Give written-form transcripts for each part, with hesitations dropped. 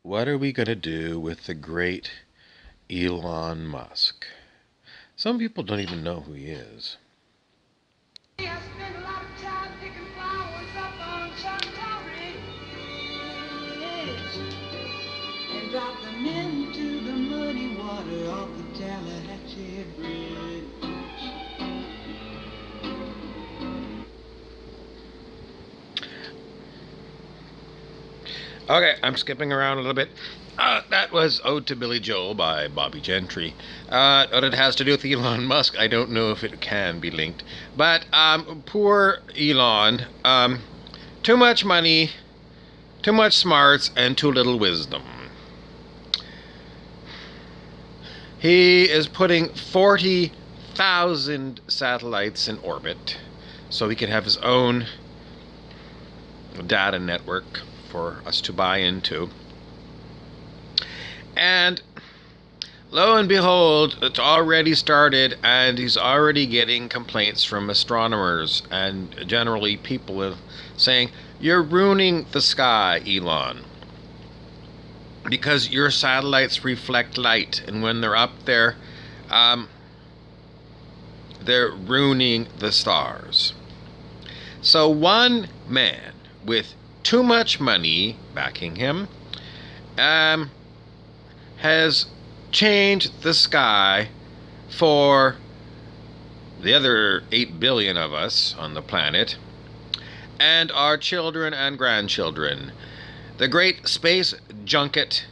What are we going to do with the great Elon Musk? Some people don't even know who he is. I spent a lot of time picking flowers up on Chantari and dropped them into the muddy water off the Tallahatchie Bridge. Okay, I'm skipping around a little bit. That was Ode to Billy Joel by Bobby Gentry. What it has to do with Elon Musk, I don't know if it can be linked. But poor Elon, too much money, too much smarts, and too little wisdom. He is putting 40,000 satellites in orbit so he can have his own data network for us to buy into. And lo and behold, it's already started, and he's already getting complaints from astronomers and generally people saying, "You're ruining the sky, Elon, because your satellites reflect light, and when they're up there, they're ruining the stars." So one man with too much money backing him has changed the sky for the other 8 billion of us on the planet and our children and grandchildren. The great space junket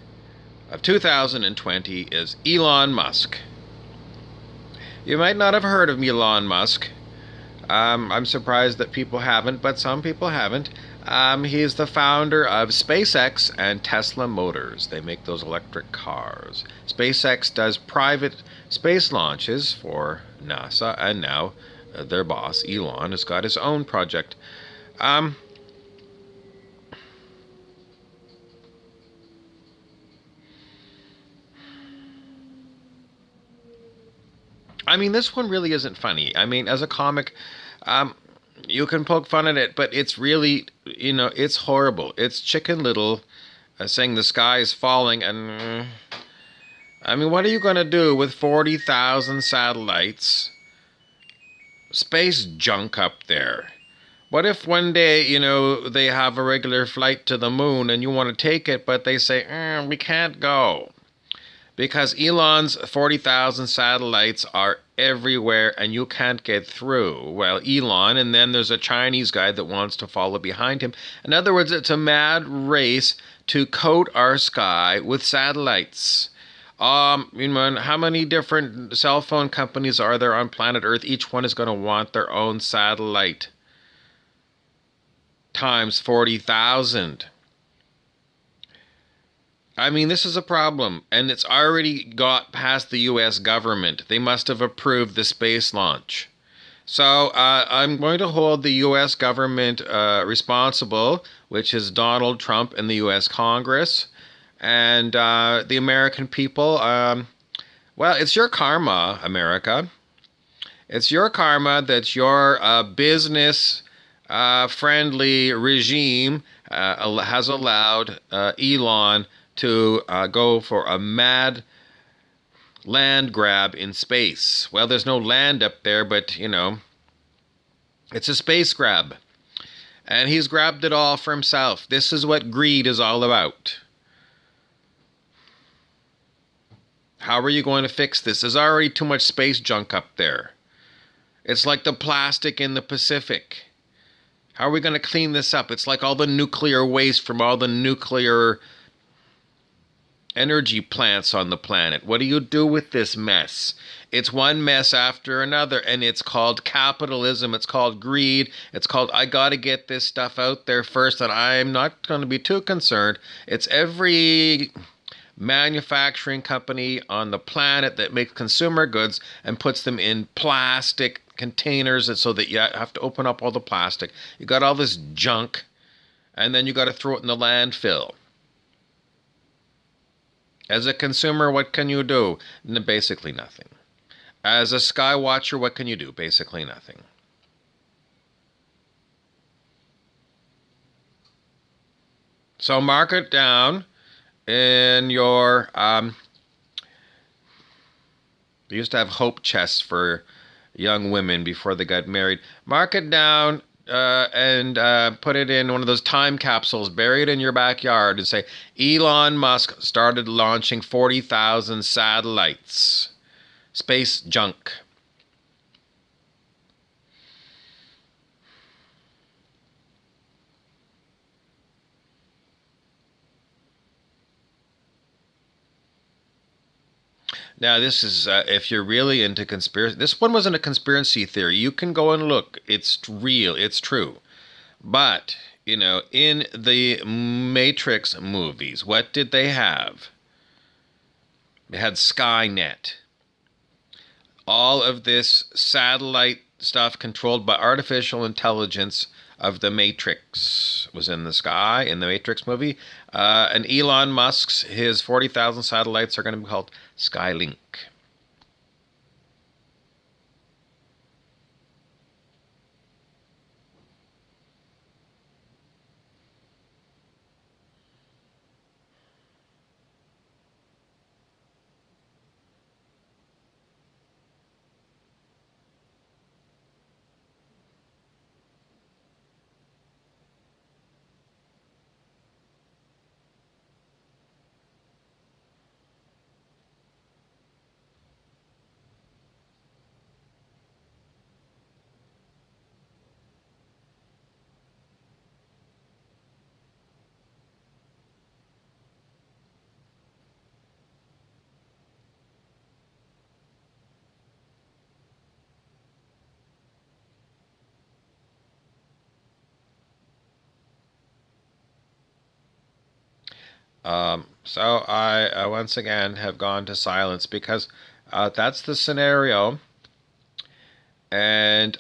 of 2020 is Elon Musk. You might not have heard of Elon Musk. I'm surprised that people haven't, but some people haven't. He's the founder of SpaceX and Tesla Motors. They make those electric cars. SpaceX does private space launches for NASA, and now their boss, Elon, has got his own project. I mean, this one really isn't funny. I mean, as a comic, you can poke fun at it, but it's really, it's horrible. It's Chicken Little saying the sky is falling, and I mean, what are you going to do with 40,000 satellites, space junk up there? What if one day, they have a regular flight to the moon and you want to take it, but they say, we can't go because Elon's 40,000 satellites are everywhere and you can't get through. Well, Elon, and then there's a Chinese guy that wants to follow behind him. In other words, it's a mad race to coat our sky with satellites. How many different cell phone companies are there on planet Earth? Each one is going to want their own satellite. Times 40,000. I mean, this is a problem, and it's already got past the U.S. government. They must have approved the space launch. So I'm going to hold the U.S. government responsible, which is Donald Trump and the U.S. Congress, and the American people. Well, it's your karma, America. It's your karma that your business friendly regime has allowed Elon to go for a mad land grab in space. Well, there's no land up there, but, it's a space grab. And he's grabbed it all for himself. This is what greed is all about. How are you going to fix this? There's already too much space junk up there. It's like the plastic in the Pacific. How are we going to clean this up? It's like all the nuclear waste from all the nuclear energy plants on the planet. What do you do with this mess? It's one mess after another, and it's called capitalism. It's called greed. It's called, I got to get this stuff out there first, and I'm not going to be too concerned. It's every manufacturing company on the planet that makes consumer goods and puts them in plastic containers, and so that you have to open up all the plastic. You got all this junk, and then you got to throw it in the landfill. As a consumer, what can you do? Basically nothing. As a sky watcher, what can you do? Basically nothing. So mark it down. in your they used to have hope chests for young women before they got married. Mark it down and put it in one of those time capsules, bury it in your backyard, and say, Elon Musk started launching 40,000 satellites. Space junk. Now, this is, if you're really into conspiracy, this one wasn't a conspiracy theory. You can go and look. It's real, it's true. But, in the Matrix movies, what did they have? They had Skynet. All of this satellite stuff controlled by artificial intelligence of the Matrix was in the sky in the Matrix movie. And Elon Musk's, his 40,000 satellites are going to be called Skylink. So I once again have gone to silence because that's the scenario. And